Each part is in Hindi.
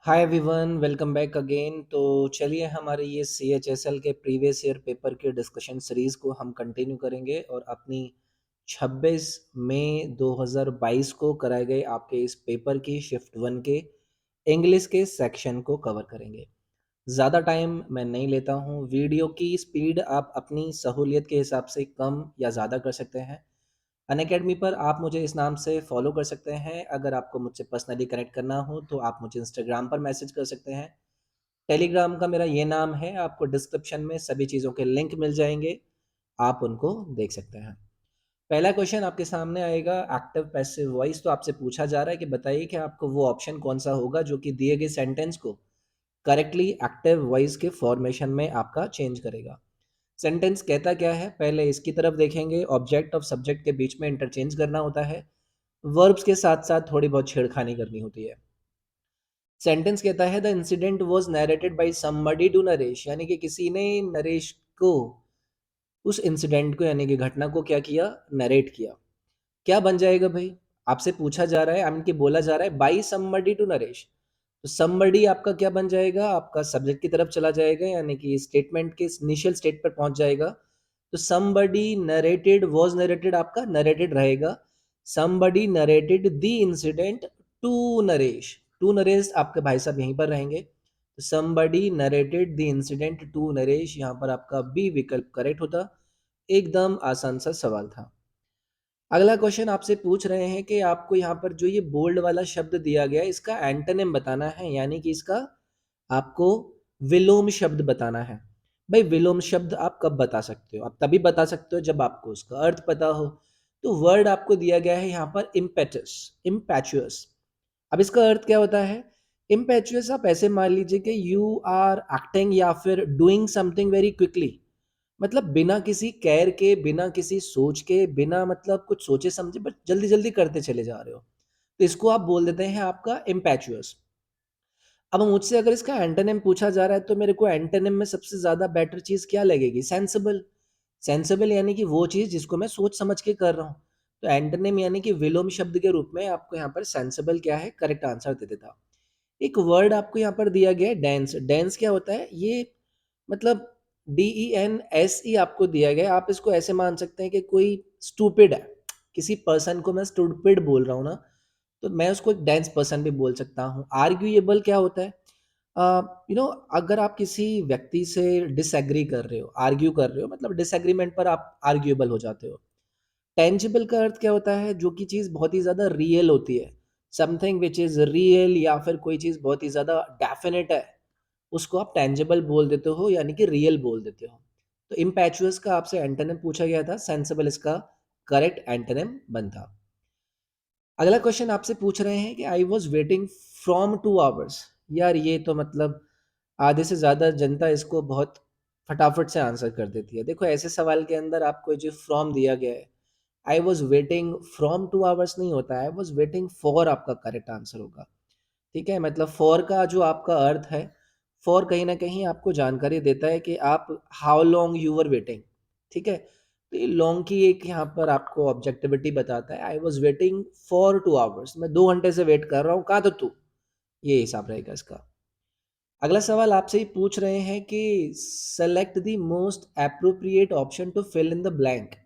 Hi everyone, welcome back again. तो चलिए हमारे ये सी एच एस एल के प्रीवियस ईयर पेपर के डिस्कशन सीरीज़ को हम कंटिन्यू करेंगे और अपनी 26 मई 2022 को कराए गए आपके इस पेपर की शिफ्ट वन के इंग्लिश के सेक्शन को कवर करेंगे। ज़्यादा टाइम मैं नहीं लेता हूँ। वीडियो की स्पीड आप अपनी सहूलियत के हिसाब से कम या ज़्यादा कर सकते हैं। अनअकैडमी पर आप मुझे इस नाम से फॉलो कर सकते हैं। अगर आपको मुझसे पर्सनली कनेक्ट करना हो तो आप मुझे इंस्टाग्राम पर मैसेज कर सकते हैं। टेलीग्राम का मेरा ये नाम है, आपको डिस्क्रिप्शन में सभी चीज़ों के लिंक मिल जाएंगे, आप उनको देख सकते हैं। पहला क्वेश्चन आपके सामने आएगा, एक्टिव पैसिव वॉइस। तो आपसे पूछा जा रहा है कि बताइए कि आपको वो ऑप्शन कौन सा होगा जो कि दिए गए सेंटेंस को करेक्टली एक्टिव वॉइस के फॉर्मेशन में आपका चेंज करेगा। सेंटेंस कहता क्या है, पहले इसकी तरफ देखेंगे। ऑब्जेक्ट और सब्जेक्ट के बीच में इंटरचेंज करना होता है, वर्ब्स के साथ साथ थोड़ी बहुत छेड़खानी करनी होती है। सेंटेंस कहता है the incident was narrated by somebody to Naresh, यानी कि किसी ने नरेश को उस इंसिडेंट को यानी कि घटना को क्या किया, नरेट किया। क्या बन जाएगा भाई, आपसे पूछा जा रहा है, आई मीन कि बोला जा रहा है बाई समबडी टू नरेश। तो समबडी आपका क्या बन जाएगा, आपका सब्जेक्ट की तरफ चला जाएगा, यानी कि स्टेटमेंट के इनिशियल स्टेट पर पहुंच जाएगा। तो समबडी नरेटेड, वाज नरेटेड आपका नरेटेड रहेगा। Somebody narrated the incident to Naresh, to Naresh आपके भाई साहब यहीं पर रहेंगे। तो somebody narrated the incident to Naresh, यहाँ पर आपका बी विकल्प करेक्ट होता। एकदम आसान सा सवाल था। अगला क्वेश्चन आपसे पूछ रहे हैं कि आपको यहाँ पर जो ये बोल्ड वाला शब्द दिया गया है इसका एंटोनिम बताना है, यानी कि इसका आपको विलोम शब्द बताना है। भाई विलोम शब्द आप कब बता सकते हो, आप तभी बता सकते हो जब आपको उसका अर्थ पता हो। तो वर्ड आपको दिया गया है यहाँ पर इम्पेटस, इम्पैचुअस। अब इसका अर्थ क्या होता है, इम्पेचुअस आप ऐसे मान लीजिए कि यू आर एक्टिंग या फिर डूइंग समथिंग वेरी क्विकली, मतलब बिना किसी केयर के, बिना किसी सोच के, बिना मतलब कुछ सोचे समझे बस जल्दी जल्दी करते चले जा रहे हो। तो इसको आप बोल देते हैं आपका इम्पैचुअस। अब मुझसे अगर इसका एंटोनिम पूछा जा रहा है तो मेरे को एंटोनिम में सबसे ज्यादा बेटर चीज क्या लगेगी, सेंसिबल। सेंसिबल यानी कि वो चीज जिसको मैं सोच समझ के कर रहा हूँ। तो एंटोनिम यानी कि विलोम शब्द के रूप में आपको यहाँ पर सेंसिबल क्या है, करेक्ट आंसर दे देता। एक वर्ड आपको यहाँ पर दिया गया है डेंस। डेंस क्या होता है, ये मतलब DENSE आपको दिया गया है। आप इसको ऐसे मान सकते हैं कि कोई स्टूपिड है, किसी पर्सन को मैं स्टूपिड बोल रहा हूँ ना, तो मैं उसको एक डेंस पर्सन भी बोल सकता हूँ। आर्ग्यूएबल क्या होता है, अगर आप किसी व्यक्ति से डिसएग्री कर रहे हो, आर्ग्यू कर रहे हो, मतलब डिसएग्रीमेंट पर आप आर्ग्यूएबल हो जाते हो। टेंजिबल का अर्थ क्या होता है, जो कि चीज़ बहुत ही ज़्यादा रियल होती है, समथिंग विच इज़ रियल, या फिर कोई चीज़ बहुत ही ज़्यादा डेफिनेट है, उसको आप टेंजिबल बोल देते हो, यानी कि रियल बोल देते हो। तो इम्पैचुअस का आपसे एंटोनिम पूछा गया था, सेंसिबल इसका करेक्ट एंटोनिम बनता। अगला क्वेश्चन आपसे पूछ रहे हैं कि I was waiting from 2 hours. यार ये तो मतलब आधे से ज़्यादा जनता इसको बहुत फटाफट से आंसर कर देती है। देखो ऐसे सवाल के अंदर आपको जो फ्रॉम दिया गया है, I was waiting from 2 hours नहीं होता है, आई वॉज वेटिंग फॉर आपका करेक्ट आंसर होगा। ठीक है, मतलब फॉर का जो आपका अर्थ है, फॉर कहीं ना कहीं आपको जानकारी देता है कि आप how long you were waiting. ठीक है, तो ये लॉन्ग की एक यहाँ पर आपको ऑब्जेक्टिविटी बताता है। I was waiting for 2 hours, मैं 2 घंटे से वेट कर रहा हूँ, कहाँ तो तू, ये हिसाब रहेगा इसका। अगला सवाल आपसे ही पूछ रहे हैं कि select the most appropriate option to fill in the blank.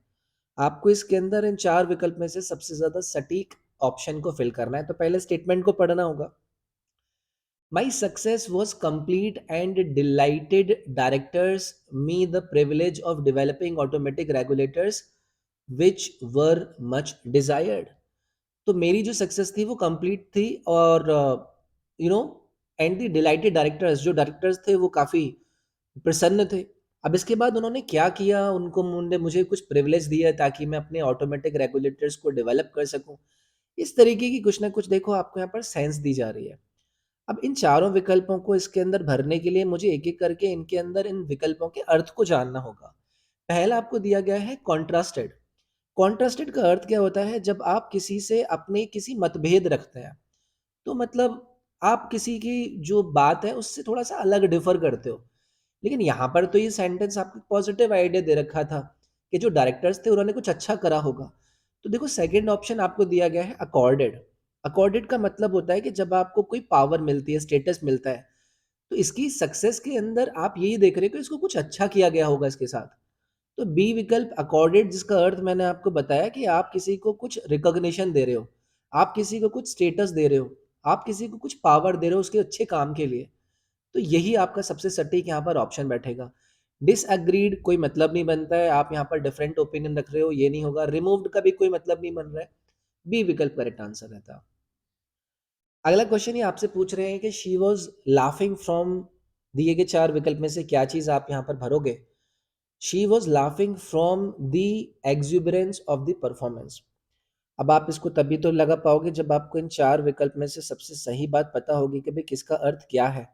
आपको इसके अंदर इन चार विकल्प में से सबसे ज्यादा सटीक ऑप्शन को फिल करना है। तो पहले स्टेटमेंट को पढ़ना होगा। My success was complete and delighted directors me the privilege of developing automatic regulators which were much desired. तो मेरी जो सक्सेस थी वो कंप्लीट थी, और you know and the dilated directors, जो डायरेक्टर्स थे वो काफ़ी प्रसन्न थे। अब इसके बाद उन्होंने क्या किया, उनको उन्होंने मुझे कुछ प्रिविलेज दिया ताकि मैं अपने ऑटोमेटिक रेगुलेटर्स को डेवलप कर सकूं। इस तरीके की कुछ ना कुछ देखो आपको यहाँ पर सेंस दी जा रही है। अब इन चारों विकल्पों को इसके अंदर भरने के लिए मुझे एक एक करके इनके अंदर इन विकल्पों के अर्थ को जानना होगा। पहला आपको दिया गया है कॉन्ट्रास्टेड। कॉन्ट्रास्टेड का अर्थ क्या होता है, जब आप किसी से अपने किसी मतभेद रखते हैं, तो मतलब आप किसी की जो बात है उससे थोड़ा सा अलग डिफर करते हो। लेकिन यहाँ पर तो ये सेंटेंस आपको पॉजिटिव आइडिया दे रखा था कि जो डायरेक्टर्स थे उन्होंने कुछ अच्छा करा होगा। तो देखो सेकंड ऑप्शन आपको दिया गया है अकॉर्डेड। अकॉर्डेड का मतलब होता है कि जब आपको कोई पावर मिलती है, स्टेटस मिलता है, तो इसकी सक्सेस के अंदर आप यही देख रहे हो कि इसको कुछ अच्छा किया गया होगा इसके साथ। तो बी विकल्प अकॉर्डेड, जिसका अर्थ मैंने आपको बताया कि आप किसी को कुछ रिकॉग्निशन दे रहे हो, आप किसी को कुछ स्टेटस दे रहे हो, आप किसी को कुछ पावर दे रहे हो उसके अच्छे काम के लिए। तो यही आपका सबसे सटीक यहाँ पर ऑप्शन बैठेगा। डिसएग्रीड कोई मतलब नहीं बनता है, आप यहाँ पर डिफरेंट ओपिनियन रख रहे हो, ये नहीं होगा। रिमूव्ड का भी कोई मतलब नहीं बन रहा है। बी विकल्प करेक्ट आंसर रहता। अगला क्वेश्चन ये आपसे पूछ रहे हैं कि शी वॉज लाफिंग फ्रॉम, दिए गए चार विकल्प में से क्या चीज आप यहाँ पर भरोगे। She was laughing from the exuberance of the performance. अब आप इसको तभी तो लगा पाओगे जब आपको इन चार विकल्प में से सबसे सही बात पता होगी कि भाई किसका अर्थ क्या है।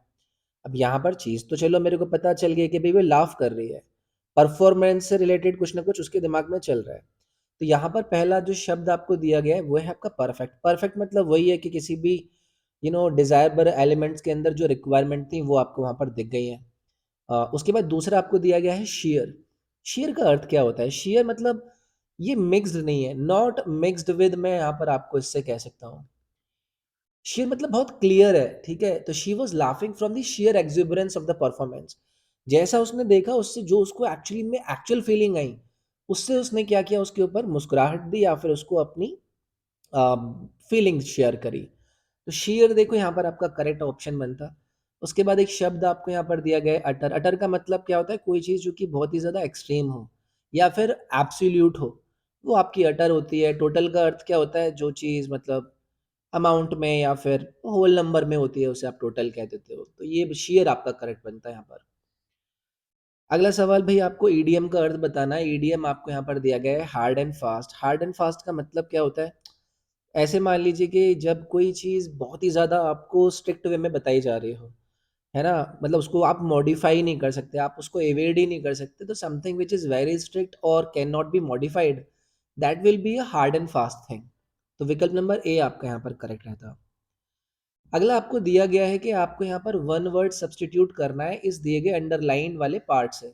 अब यहाँ पर चीज तो चलो मेरे को पता चल गई कि भाई वो लाफ कर रही है, परफॉर्मेंस से रिलेटेड कुछ ना कुछ उसके दिमाग में चल रहा है। तो यहाँ पर पहला जो शब्द आपको दिया गया है वो है आपका परफेक्ट। परफेक्ट मतलब वही है कि किसी भी डिजायरेबल एलिमेंट्स के अंदर जो रिक्वायरमेंट थी वो आपको वहां पर दिख गई है। उसके बाद दूसरा आपको दिया गया है शेयर। शेयर का अर्थ क्या होता है? शेयर मतलब ये मिक्स्ड नहीं है, नॉट मिक्स्ड विद, मैं यहाँ पर आपको इससे कह सकता हूँ। शेयर मतलब बहुत क्लियर है, ठीक है। तो she was laughing from the sheer exuberance of the performance. जैसा उसने देखा, उससे जो उसको एक्चुअली में एक्चुअल फीलिंग आई, उससे उसने क्या किया, उसके ऊपर मुस्कुराहट दी या फिर उसको अपनी फीलिंग्स शेयर करी। तो शेयर देखो यहाँ पर आपका करेक्ट ऑप्शन बनता। उसके बाद एक शब्द आपको यहाँ पर दिया गया है अटर। अटर का मतलब क्या होता है? कोई चीज़ जो कि बहुत ही ज़्यादा एक्सट्रीम हो या फिर एब्सोल्यूट हो, वो आपकी अटर होती है। टोटल का अर्थ क्या होता है? जो चीज़ मतलब अमाउंट में या फिर होल नंबर में होती है उसे आप टोटल कह देते हो। तो ये शेयर आपका करेक्ट बनता है यहाँ पर। अगला सवाल भाई, आपको ईडीएम का अर्थ बताना है। ईडीएम आपको यहाँ पर दिया गया है hard and fast. Hard and fast का मतलब क्या होता है? ऐसे मान लीजिए कि जब कोई चीज़ बहुत ही ज़्यादा आपको स्ट्रिक्ट वे में बताई जा रही हो, है ना? मतलब उसको आप मॉडिफाई नहीं कर सकते, आप उसको एवेड ही नहीं कर सकते। तो something which is very strict और can not be modified, that will be a hard and fast thing. तो विकल्प नंबर ए आपका यहाँ पर करेक्ट रहता। अगला आपको दिया गया है कि आपको यहाँ पर वन वर्ड सब्सटीट्यूट करना है इस दिए गए अंडरलाइन वाले पार्ट से।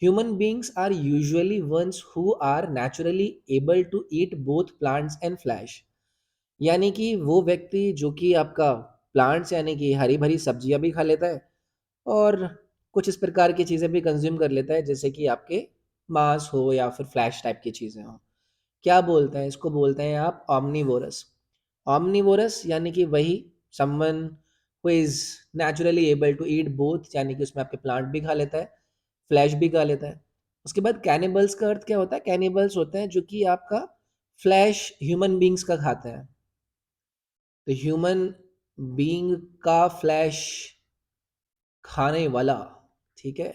Human beings are usually ones who are naturally able to eat both plants and flesh. यानी कि वो व्यक्ति जो कि आपका प्लांट्स यानी कि हरी भरी सब्जियां भी खा लेता है और कुछ इस प्रकार की चीज़ें भी कंज्यूम कर लेता है, जैसे कि आपके मांस हो या फिर फ्लैश टाइप की चीज़ें हो। क्या बोलते हैं इसको? बोलते हैं आप ऑमनीवोरस। ऑमनीवोरस यानी कि वही someone who is naturally able to eat both, यानी कि उसमें आपके प्लांट भी खा लेता है, फ्लैश भी खा लेता है। उसके बाद कैनिबल्स का अर्थ क्या होता है? कैनिबल्स होते हैं जो कि आपका फ्लैश ह्यूमन बींग्स का खाते हैं। तो ह्यूमन बीइंग का फ्लैश खाने वाला, ठीक है।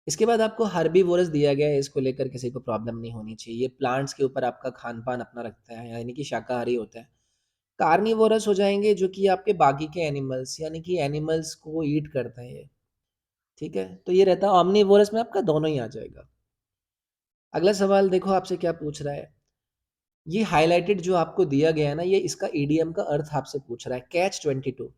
इसके बाद आपको हर्बीवोरस दिया गया है, इसको लेकर किसी को प्रॉब्लम नहीं होनी चाहिए। ये प्लांट्स के ऊपर आपका खान पान अपना रखता है, यानी कि शाकाहारी होता है। कार्निवोरस हो जाएंगे जो कि आपके बाकी के एनिमल्स, यानी कि एनिमल्स को ईट करते हैं ये, ठीक है। तो ये रहता है ऑमनीवोरस में आपका दोनों ही आ जाएगा। अगला सवाल देखो आपसे क्या पूछ रहा है। ये हाईलाइटेड जो आपको दिया गया है ना, ये इसका ईडीएम का अर्थ आपसे पूछ रहा है। Catch 22,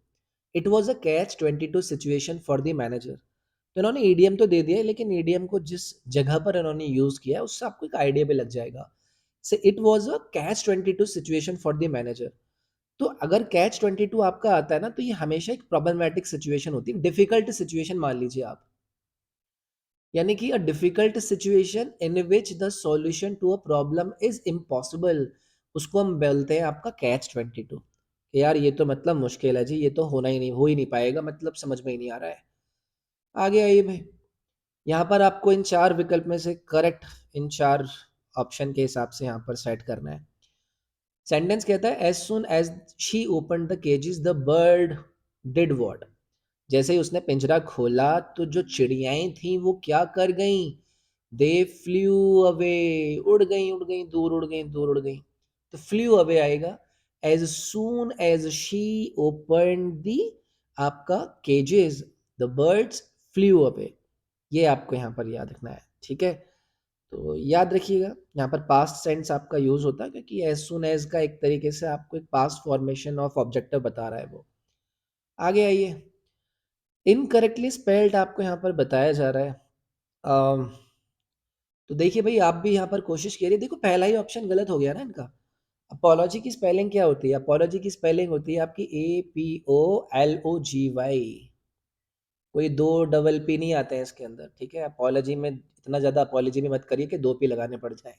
it was a catch 22 situation for the manager. तो इन्होंने ईडीएम तो दे दिया है, लेकिन ईडीएम को जिस जगह पर इन्होंने यूज किया है उससे आपको एक आइडिया भी लग जाएगा। से it was a catch 22 situation for the manager. तो अगर कैच 22 आपका आता है ना, तो ये हमेशा एक प्रॉब्लमेटिक सिचुएशन होती है, डिफिकल्ट सिचुएशन मान लीजिए आप। यानी कि a difficult situation in which the solution to a problem is impossible, उसको हम बोलते हैं आपका कैच 22। यार ये तो मतलब मुश्किल है जी, ये तो होना ही नहीं, हो ही नहीं पाएगा, मतलब समझ में ही नहीं आ रहा है। आगे आइए भाई, यहाँ पर आपको इन चार विकल्प में से करेक्ट, इन चार ऑप्शन के हिसाब से यहाँ पर सेट करना है। सेंटेंस कहता है as soon as she open the cages the bird did what. जैसे ही उसने पिंजरा खोला तो जो चिड़ियाएं थी वो क्या कर गईं? दे फ्लू अवे, उड़ गई उड़ गई, दूर उड़ गई दूर उड़ गई। तो फ्लू अवे आएगा। As soon as she open the आपका cages the birds flew away. ये आपको यहाँ पर याद रखना है, ठीक है। तो याद रखिएगा, यहाँ पर पास्ट टेंस आपका यूज होता है क्योंकि एज सुन एज का एक तरीके से आपको एक पास्ट फॉर्मेशन ऑफ ऑब्जेक्टिव बता रहा है वो। आगे आइए, इनकरेक्टली स्पेल्ड आपको यहाँ पर बताया जा रहा है। तो देखिए भाई, आप भी यहाँ पर कोशिश करिए। देखो पहला ही ऑप्शन गलत हो गया ना इनका। अपोलॉजी की स्पेलिंग क्या होती है? अपोलॉजी की स्पेलिंग होती है आपकी APOLOGY। कोई 2 डबल पी नहीं आते हैं इसके अंदर, ठीक है? अपोलॉजी में इतना ज़्यादा अपोलॉजी भी मत करिए कि 2 पी लगाने पड़ जाएँ।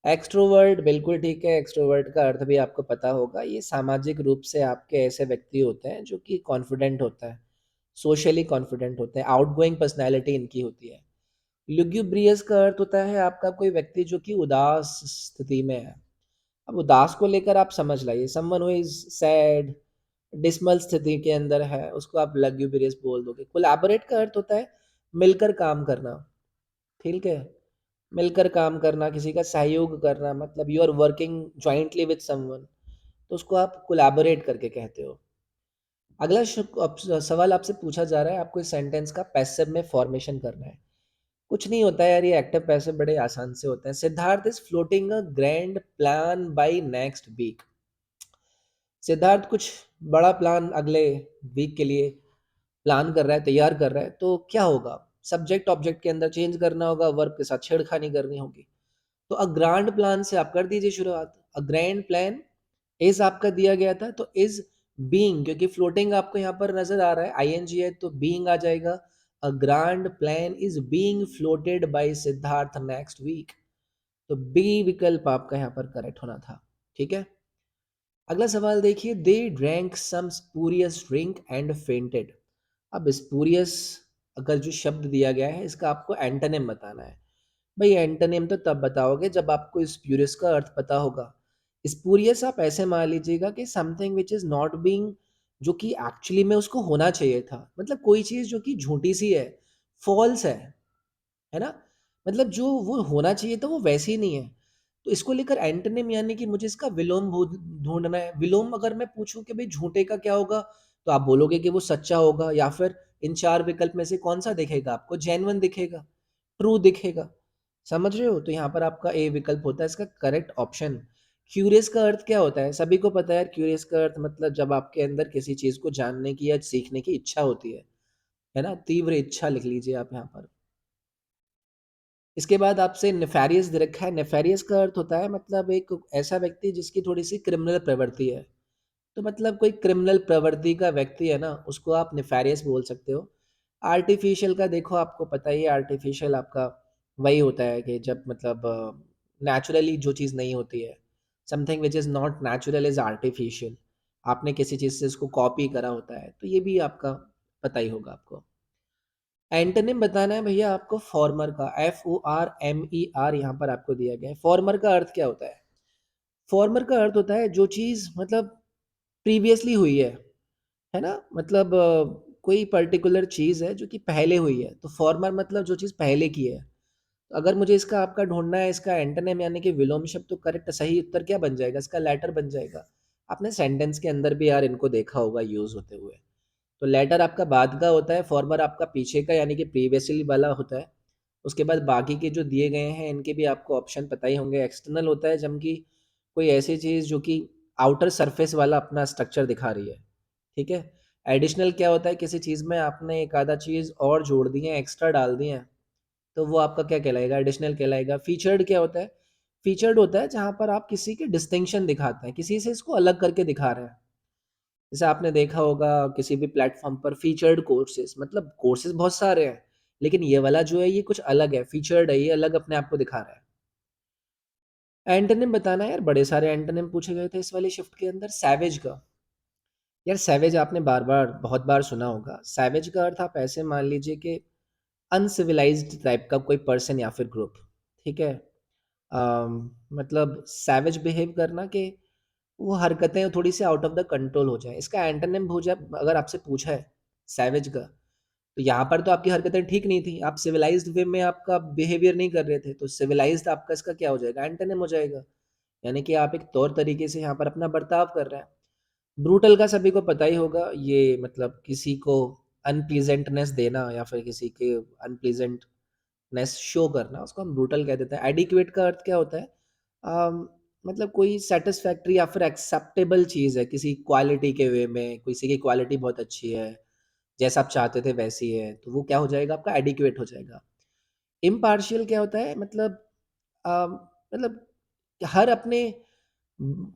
एक्सट्रोवर्ट बिल्कुल ठीक है, एक्सट्रोवर्ट का अर्थ भी आपको पता होगा। ये सामाजिक रूप से आपके ऐसे व्यक्ति होते हैं जो कि कॉन्फिडेंट होता है, सोशली कॉन्फिडेंट होते हैं, आउटगोइंग पर्सनैलिटी इनकी होती है। ल्यूग्यूब्रियस का अर्थ होता है आपका कोई व्यक्ति जो कि उदास स्थिति में है। अब उदास को लेकर आप समझ लाइए, someone who is sad, dismal स्थिति के अंदर है, उसको आप लग्यूब्रियस बोल दोगे। कोलैबोरेट का अर्थ होता है मिलकर काम करना, ठीक है? मिलकर काम करना, किसी का सहयोग करना, मतलब you are working jointly with someone, तो उसको आप कोलैबोरेट करके कहते हो। अगला सवाल आपसे पूछा जा रहा है, आपको इस सेंटेंस का पैसिव में फॉर्मेशन करना है। कुछ नहीं होता है यार, ये एक्टिव पैसिव बड़े आसान से होते हैं। Siddharth is floating a grand plan by next week. Siddharth कुछ बड़ा प्लान अगले वीक के लिए प्लान कर रहा है, तैयार कर रहा है, तो क्या होगा? सब्जेक्ट ऑब्जेक्ट के अंदर चेंज करना होगा, वर्ब के साथ छेड़खानी करनी होगी। तो अ ग्रांड प्लान से आप कर दीजिए शुरुआत। अ ग्रैंड प्लान इज आपका दिया गया था, तो इज बीइंग, क्योंकि फ्लोटिंग आपको यहाँ पर नजर आ रहा है, आईएनजी है तो बीइंग आ जाएगा। A grand plan is being floated by Siddharth next week. तो बी विकल्प आपका यहाँ पर करेक्ट होना था, ठीक है? अगला सवाल देखिए, they drank some spurious drink and fainted. अब स्पूरियस अगर जो शब्द दिया गया है, इसका आपको एंटोनिम बताना है। भाई एंटोनिम तो तब बताओगे जब आपको स्पूरियस का अर्थ पता होगा। स्पूरियस आप ऐसे मान लीजिएगा कि something which is not being, जो कि एक्चुअली में उसको होना चाहिए था, मतलब कोई चीज़ जो कि झूठी सी है, फॉल्स है ना? मतलब जो वो होना चाहिए था वो वैसे ही नहीं है। तो इसको लेकर एंटोनिम यानी कि मुझे इसका विलोम ढूँढना है। विलोम अगर मैं पूछूँ कि भई झूठे का क्या होगा? तो आप बोलोगे कि वो सच्चा होगा, या फिर इन 4 विकल्प में से कौन-सा दिखेगा आपको? जेन्युइन दिखेगा, ट्रू दिखेगा। समझ रहे हो? तो यहाँ पर आपका ए विकल्प होता है इसका करेक्ट ऑप्शन। क्यूरियस का अर्थ क्या होता है? सभी को पता है क्यूरियस का अर्थ मतलब जब आपके अंदर किसी चीज़ को जानने की या सीखने की इच्छा होती है ना? तीव्र इच्छा लिख लीजिए आप यहाँ पर। इसके बाद आपसे नेफेरियस दे रखा है। नेफेरियस का अर्थ होता है मतलब एक ऐसा व्यक्ति जिसकी थोड़ी-सी क्रिमिनल प्रवृत्ति है। तो मतलब कोई क्रिमिनल प्रवृत्ति का व्यक्ति है ना, उसको आप नेफेरियस बोल सकते हो। आर्टिफ़िशियल का देखो आपको पता ही है, आर्टिफ़िशियल आपका वही होता है कि जब मतलब नेचुरली जो चीज़ नहीं होती है। Something which is not natural is artificial. आपने किसी चीज़ से उसको कॉपी करा होता है, तो ये भी आपका पता ही होगा आपको। एंटोनिम बताना है भैया आपको फॉर्मर का, FORMER यहाँ पर आपको दिया गया है। फॉर्मर का अर्थ क्या होता है? फॉर्मर का अर्थ होता है जो चीज़ मतलब प्रीवियसली हुई है ना? मतलब कोई पर्टिकुलर चीज़ है जो कि पहले हुई है, तो फॉर्मर मतलब जो चीज़ पहले की है। तो अगर मुझे इसका आपका ढूँढना है, इसका एंटोनिम यानी कि विलोम शब्द, तो करेक्ट सही उत्तर क्या बन जाएगा? इसका लेटर बन जाएगा। आपने सेंटेंस के अंदर भी यार इनको देखा होगा यूज़ होते हुए। तो लेटर आपका बाद का होता है, फॉर्मर आपका पीछे का यानी कि प्रीवियसली वाला होता है। उसके बाद बाकी के जो दिए गए हैं इनके भी आपको ऑप्शन पता ही होंगे। एक्सटर्नल होता है जब कि कोई ऐसी चीज़ जो कि आउटर सरफेस वाला अपना स्ट्रक्चर दिखा रही है, ठीक है? एडिशनल क्या होता है, किसी चीज़ में आपने एक आधा चीज़ और जोड़ दी है, एक्स्ट्रा डाल दी है, तो वो आपका क्या कहलाएगा? एडिशनल कहलाएगा। फीचर्ड क्या होता है? फीचर्ड होता है जहाँ पर आप किसी की डिस्टिंक्शन दिखाते हैं, किसी से इसको अलग करके दिखा रहे हैं। जैसे आपने देखा होगा किसी भी प्लेटफ़ॉर्म पर फीचर्ड कोर्सेज़, मतलब कोर्सेज़ बहुत सारे हैं, लेकिन ये वाला जो है ये कुछ अलग है, फीचर्ड है, ये अलग अपने आप को दिखा रहा है। एंटोनिम बताना है यार, बड़े सारे एंटोनिम पूछे गए थे इस वाली शिफ्ट के अंदर। सैवेज का, यार सैवेज आपने बार-बार बहुत बार सुना होगा। सैवेज का अर्थ आप ऐसे मान लीजिए कि अनसिविलाइज़्ड टाइप का कोई पर्सन या फिर ग्रुप, ठीक है? मतलब सैवेज बिहेव करना कि वो हरकतें थोड़ी-सी आउट ऑफ द कंट्रोल हो जाएँ। इसका एंटोनिम भूजा अगर आपसे पूछा है सैवेज का, तो यहाँ पर तो आपकी हरकतें ठीक नहीं थी। आप सिविलाइज़्ड वे में आपका बिहेवियर नहीं कर रहे थे, तो सिविलाइज़्ड आपका इसका क्या हो जाएगा? एंटोनिम हो जाएगा। यानी कि आप एक तौर तरीके से यहाँ पर अपना बर्ताव कर रहे हैं। ब्रूटल का सभी को पता ही होगा, ये मतलब किसी को अनप्लीज़ेंटनेस देना या फिर किसी के अनप्लीज़ेंटनेस शो करना, उसको हम ब्रूटल कह देते हैं। एडिक्वेट का अर्थ क्या होता है? अम, मतलब कोई सैटिस्फैक्टरी या फिर एक्सेप्टेबल चीज़ है किसी क्वालिटी के वे में, किसी की क्वालिटी बहुत अच्छी है, जैसा आप चाहते थे वैसी है, तो वो क्या हो जाएगा आपका? एडिक्वेट हो जाएगा। इम्पार्शियल क्या होता है? मतलब मतलब हर अपने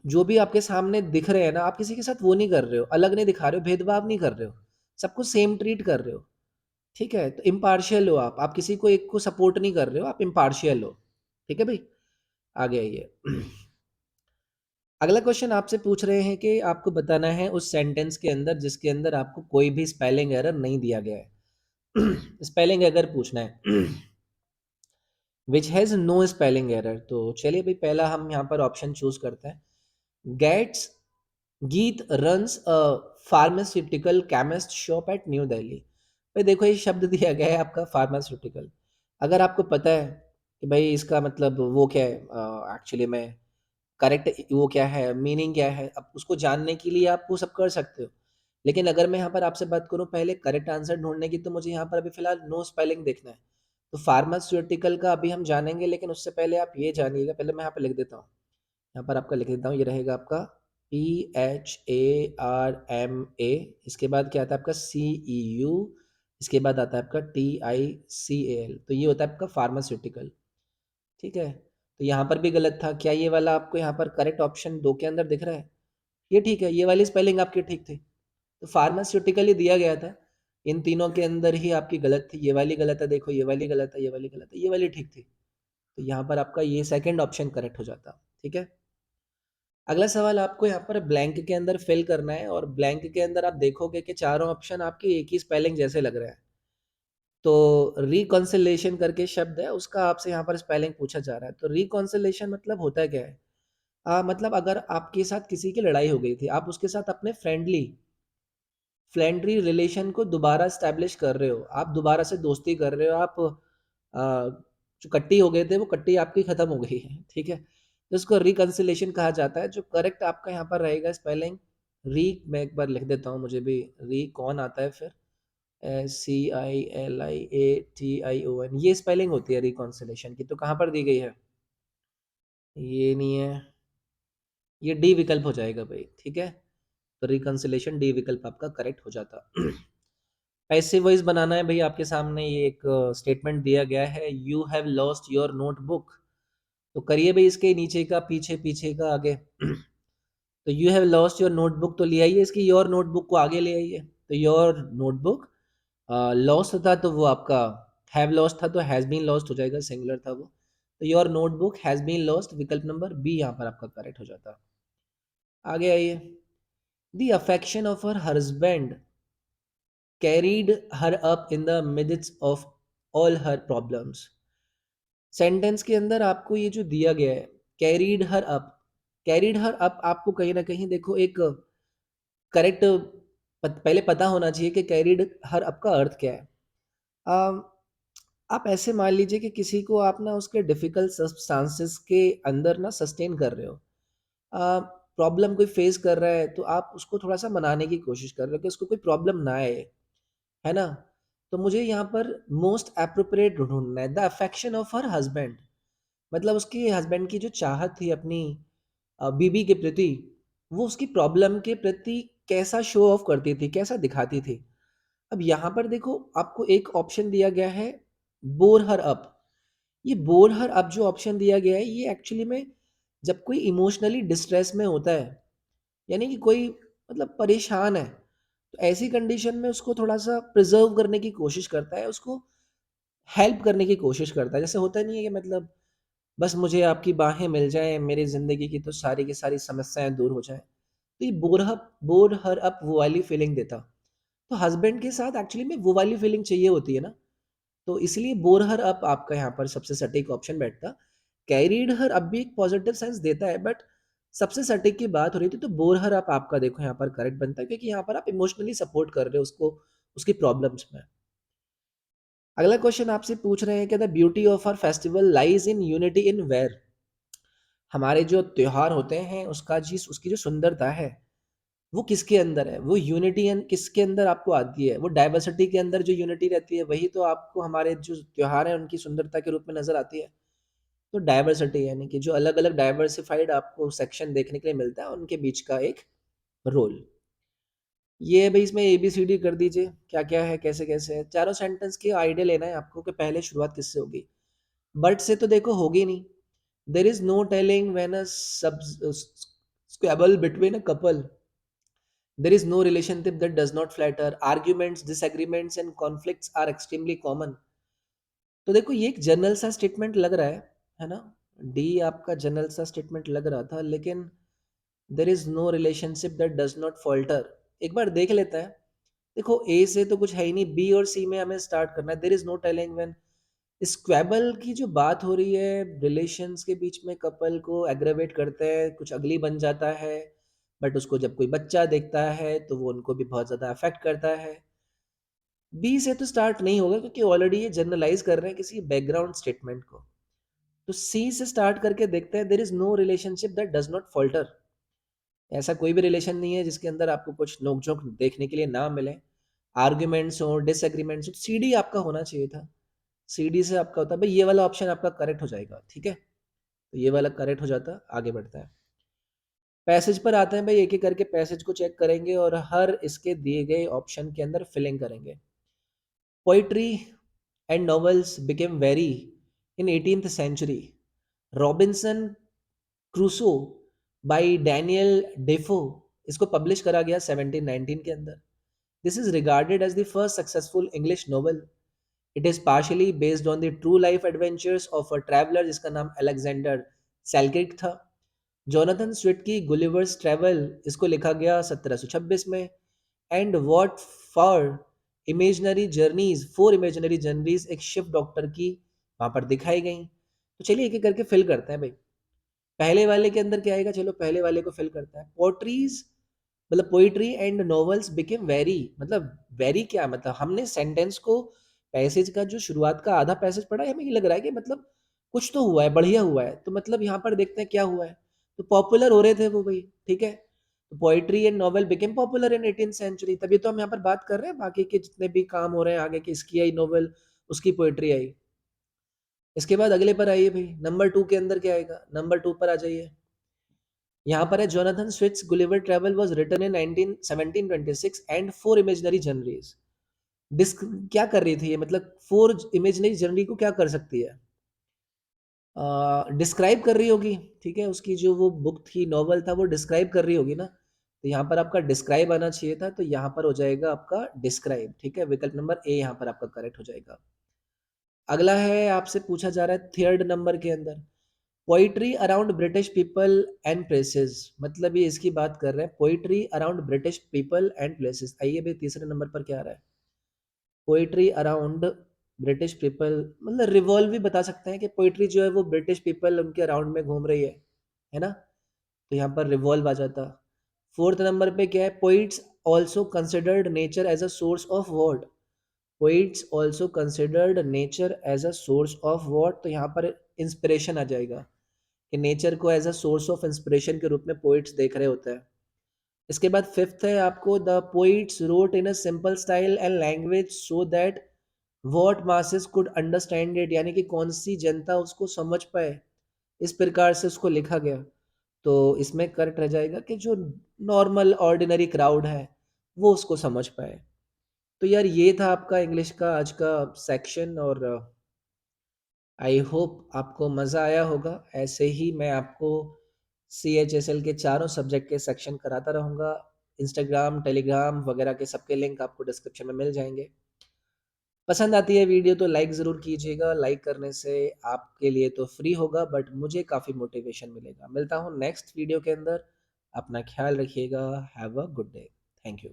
जो भी आपके सामने दिख रहे हैं ना, आप किसी के साथ वो नहीं कर रहे हो, अलग नहीं दिखा रहे हो, भेदभाव नहीं कर रहे हो, सबको सेम ट्रीट कर रहे हो, ठीक है? तो इम्पार्शियल हो आप किसी को एक को सपोर्ट नहीं कर रहे हो, आप इम्पार्शियल हो, ठीक है भाई? आगे आइए। अगला क्वेश्चन आपसे पूछ रहे हैं कि आपको बताना है उस सेंटेंस के अंदर जिसके अंदर आपको कोई भी स्पेलिंग एरर नहीं दिया गया है। स्पेलिंग एरर पूछना है। Which has no spelling error. तो चलिए भाई, पहला हम यहाँ पर ऑप्शन चूज करते हैं। Gates Geet runs a pharmaceutical chemist shop at New Delhi. भाई देखो, ये शब्द दिया गया है आपका फार्मास्यूटिकल। अगर आपको पता है कि भाई इसका मतलब वो क्या है, एक्चुअली में करेक्ट वो क्या है, मीनिंग क्या है, अब उसको जानने के लिए आप वो सब कर सकते हो। लेकिन अगर मैं यहाँ पर आपसे बात करूँ पहले करेक्ट आंसर ढूँढने की, तो मुझे यहाँ पर अभी फ़िलहाल नो स्पेलिंग देखना है। तो फार्मास्यूटिकल का अभी हम जानेंगे, लेकिन उससे पहले आप ये जानिएगा, पहले मैं यहाँ पे लिख देता हूँ। यहाँ पर आपका लिख देता हूँ, ये रहेगा आपका PHARMA, इसके बाद क्या आता है आपका CEU, इसके बाद आता है आपका TICAL, तो ये होता है आपका फार्मास्यूटिकल, ठीक है? तो यहाँ पर भी गलत था। क्या ये वाला आपको यहाँ पर करेक्ट ऑप्शन 2 के अंदर दिख रहा है? ये ठीक है, ये वाली स्पेलिंग आपकी ठीक थी। तो फार्मास्यूटिकल ही दिया गया था। इन तीनों के अंदर ही आपकी गलत थी। ये वाली गलत है, देखो ये वाली गलत है, ये वाली गलत है, ये वाली ठीक थी। तो यहाँ पर आपका ये सेकंड ऑप्शन करेक्ट हो जाता, ठीक है? अगला सवाल आपको यहाँ पर ब्लैंक के अंदर फिल करना है, और ब्लैंक के अंदर आप देखोगे कि चारों ऑप्शन आपकी एक ही स्पेलिंग जैसे लग रहे हैं। तो रिकॉन्सिलेशन करके शब्द है, उसका आपसे यहाँ पर स्पेलिंग पूछा जा रहा है। तो रिकॉन्सिलेशन मतलब होता क्या है? मतलब अगर आपके साथ किसी की लड़ाई हो गई थी, आप उसके साथ अपने फ्रेंडली रिलेशन को दोबारा स्टैब्लिश कर रहे हो, आप दोबारा से दोस्ती कर रहे हो, आप जो कट्टी हो गए थे वो कट्टी आपकी खत्म हो गई है, ठीक है? तो इसको रिकंसिलेशन कहा जाता है। जो करेक्ट आपका यहाँ पर रहेगा स्पेलिंग, री, मैं एक बार लिख देता हूँ, मुझे भी री कौन आता है फिर, CILIATION, ये स्पेलिंग होती है रिकॉन्सिलेशन की। तो कहाँ पर दी गई है? ये नहीं है, ये डी विकल्प हो जाएगा भाई, ठीक है? तो रिकंसिलेशन डी विकल्प आपका करेक्ट हो जाता। पैसिव वॉइस बनाना है भाई, आपके सामने ये एक स्टेटमेंट दिया गया है, you have lost your notebook. तो करिए भाई इसके नीचे का, पीछे पीछे का, आगे। तो you have lost your notebook तो ले आइए, इसकी योर नोटबुक को आगे ले आइए। तो योर नोटबुक लॉस्ट था तो वो आपका हैव लॉस्ट था, तो हैज़ बीन लॉस्ट हो जाएगा, सिंगुलर था वो। तो your notebook has been lost, विकल्प नंबर बी यहाँ पर आपका करेक्ट हो जाता। आगे आइए। The affection of her husband carried her up in the midst of all her problems। Sentence के अंदर आपको ये जो दिया गया है, carried her up, carried her up, आपको कहीं ना कहीं देखो एक करेक्ट पहले पता होना चाहिए कि कैरीड हर अप का अर्थ क्या है। अम, आप ऐसे मान लीजिए कि किसी को आप ना उसके डिफिकल्ट सर्कमस्टांसेस के अंदर ना सस्टेन कर रहे हो, प्रॉब्लम कोई फेस कर रहा है, तो आप उसको थोड़ा सा मनाने की कोशिश कर रहे हो कि उसको कोई प्रॉब्लम ना आए, है ना? तो मुझे यहाँ पर मोस्ट एप्रोप्रिएट ढूँढना है, the affection of her husband, मतलब उसके हस्बैंड की जो चाहत थी अपनी बीवी के प्रति, वो उसकी प्रॉब्लम के प्रति कैसा शो ऑफ करती थी, कैसा दिखाती थी। अब यहाँ पर देखो, आपको एक ऑप्शन दिया गया है, बोर हर अप। ये बोर हर अप जो ऑप्शन दिया गया है, ये एक्चुअली में जब कोई इमोशनली डिस्ट्रेस में होता है, यानी कि कोई मतलब परेशान है, तो ऐसी कंडीशन में उसको थोड़ा-सा प्रिज़र्व करने की कोशिश करता है, उसको हेल्प करने की कोशिश करता है। जैसे होता नहीं है कि मतलब बस मुझे आपकी बाहें मिल जाएँ, मेरी ज़िंदगी की तो सारी की सारी समस्याएँ दूर हो जाएँ। तो ये बोर हर अप वो वाली फीलिंग देता। तो हस्बैंड के साथ एक्चुअली में वो वाली फीलिंग चाहिए होती है ना, तो इसलिए बोर हर अप आपका यहाँ पर सबसे सटीक ऑप्शन बैठता। कैरीड हर अप भी एक पॉजिटिव सेंस देता है, बट सबसे सटीक की बात हो रही थी, तो बोर हर अप आपका देखो यहाँ पर करेक्ट बनता है, क्योंकि यहाँ पर आप इमोशनली सपोर्ट कर रहे हो उसको, उसकी प्रॉब्लम्स में। अगला क्वेश्चन आपसे पूछ रहे हैं कि the beauty of our festival lies in unity in where. हमारे जो त्योहार होते हैं उसका जी उसकी जो सुंदरता है, वो किसके अंदर है, वो यूनिटी किसके अंदर आपको आती है, वो डाइवर्सिटी के अंदर जो यूनिटी रहती है, वही तो आपको हमारे जो त्योहार हैं उनकी सुंदरता के रूप में नजर आती है। तो डाइवर्सिटी यानी कि जो अलग अलग डाइवर्सिफाइड आपको सेक्शन देखने के लिए मिलता है, उनके बीच का एक रोल। ये भाई इसमें ABCD कर दीजिए, क्या क्या है, कैसे कैसे है। चारों सेंटेंस की आइडिया लेना है आपको कि पहले शुरुआत किससे होगी। बट से तो देखो होगी नहीं। There is no telling when a squabble between a couple. There is no relationship that does not flatter. Arguments, disagreements, and conflicts are extremely common. तो देखो ये एक जनरल सा स्टेटमेंट लग रहा है ना? डी आपका जनरल सा स्टेटमेंट लग रहा था, लेकिन there is no relationship that does not falter. एक बार देख लेते हैं। देखो ए से तो कुछ है ही नहीं, बी और सी में हमें स्टार्ट करना है। There is no telling when squabble की जो बात हो रही है, रिलेशंस के बीच में कपल को एग्रेवेट करते हैं, कुछ अगली बन जाता है, बट उसको जब कोई बच्चा देखता है तो वो उनको भी बहुत ज़्यादा अफेक्ट करता है। बी से तो स्टार्ट नहीं होगा क्योंकि ऑलरेडी ये जनरलाइज कर रहे हैं किसी बैकग्राउंड स्टेटमेंट को। तो सी से स्टार्ट करके देखते हैं। There is no relationship that does not falter. ऐसा कोई भी रिलेशन नहीं है जिसके अंदर आपको कुछ नोक-झोंक देखने के लिए ना मिले। आर्ग्यूमेंट्स हो, डिसएग्रीमेंट्स हो, सी डी आपका होना चाहिए था। सी डी से आपका होता है, भाई ये वाला ऑप्शन आपका करेक्ट हो जाएगा, ठीक है? तो ये वाला करेक्ट हो जाता, आगे बढ़ता है। पैसेज पर आते हैं भाई, एक-एक करके पैसेज को चेक करेंगे और हर इसके दिए गए ऑप्शन के अंदर फिलिंग करेंगे। Poetry and novels became very in 18th century. Robinson Crusoe by Daniel Defoe, इसको पब्लिश करा गया 1719 के अंदर. This is regarded as the first successful English novel. It is partially based on the true life adventures of a traveler जिसका नाम अलेक्जेंडर सेल्किक था. जोनाथन स्विफ्ट की गुलिवर्स ट्रैवल इसको लिखा गया 1726 में. And what for imaginary journeys, four imaginary journeys एक शिप डॉक्टर की वहां पर दिखाई गई. तो चलिए एक एक करके फिल करते हैं भाई. पहले वाले के अंदर क्या आएगा, चलो पहले वाले को फिल करता है. पोट्रीज मतलब poetry and novels became very, मतलब वेरी क्या मतलब, हमने सेंटेंस को पैसेज का जो शुरुआत का आधा पैसेज पढ़ा है, हमें ये लग रहा है कि मतलब कुछ तो हुआ है, बढ़िया हुआ है. तो मतलब यहाँ पर देखते हैं क्या हुआ है. तो पॉपुलर हो रहे थे वो भाई, ठीक है. तो poetry and novel became popular in 18th century. तभी तो हम यहाँ पर बात कर रहे हैं. बाकी के जितने भी काम हो रहे हैं आगे की, इसकी आई नॉवेल, उसकी पोइट्री आई. इसके बाद अगले पर आइए भाई, नंबर 2 के अंदर क्या आएगा, नंबर 2 पर आ जाइए. यहाँ पर है Jonathan Swift's Gulliver travel was written in 1726 and four imaginary journeys. डिस्क क्या कर रही थी ये, मतलब फोर इमेजिनरी जनरी को क्या कर सकती है, डिस्क्राइब कर रही होगी. ठीक है, उसकी जो वो बुक थी, नॉवल था, वो डिस्क्राइब कर रही होगी ना. तो यहाँ पर आपका डिस्क्राइब आना चाहिए था, तो यहाँ पर हो जाएगा आपका डिस्क्राइब. ठीक है, विकल्प नंबर ए यहाँ पर आपका करेक्ट हो जाएगा. अगला है, आपसे पूछा जा रहा है थर्ड नंबर के अंदर, poetry around British people and places. मतलब ये इसकी बात कर रहे हैं, poetry around British people and places. आइए भाई, तीसरे नंबर पर क्या आ रहा है, पोइट्री अराउंड ब्रिटिश पीपल, मतलब रिवॉल्व भी बता सकते हैं कि पोइट्री जो है वो ब्रिटिश पीपल उनके अराउंड में घूम रही है ना. तो यहाँ पर रिवॉल्व आ जाता. फोर्थ नंबर पे क्या है, poets also considered nature as a source of what. Poets also considered nature as a source of what. तो यहाँ पर इंस्पिरेशन आ जाएगा कि नेचर को as a source of inspiration के रूप में पोइट्स देख रहे होते हैं. इसके बाद फिफ्थ है आपको, the poets wrote in a simple style and language so that what masses could understand it, यानी कि कौन सी जनता उसको समझ पाए, इस प्रकार से उसको लिखा गया. तो इसमें करेक्ट रह जाएगा कि जो नॉर्मल ऑर्डिनरी क्राउड है वो उसको समझ पाए. तो यार ये था आपका इंग्लिश का आज का सेक्शन, और आई होप आपको मज़ा आया होगा. ऐसे ही मैं आपको CHSL के चारों सब्जेक्ट के सेक्शन कराता रहूँगा. इंस्टाग्राम, टेलीग्राम वगैरह के सबके लिंक आपको डिस्क्रिप्शन में मिल जाएंगे. पसंद आती है वीडियो तो लाइक ज़रूर कीजिएगा. लाइक करने से आपके लिए तो फ्री होगा, बट मुझे काफ़ी मोटिवेशन मिलेगा. मिलता हूँ नेक्स्ट वीडियो के अंदर. अपना ख्याल रखिएगा. Have a good day. Thank you.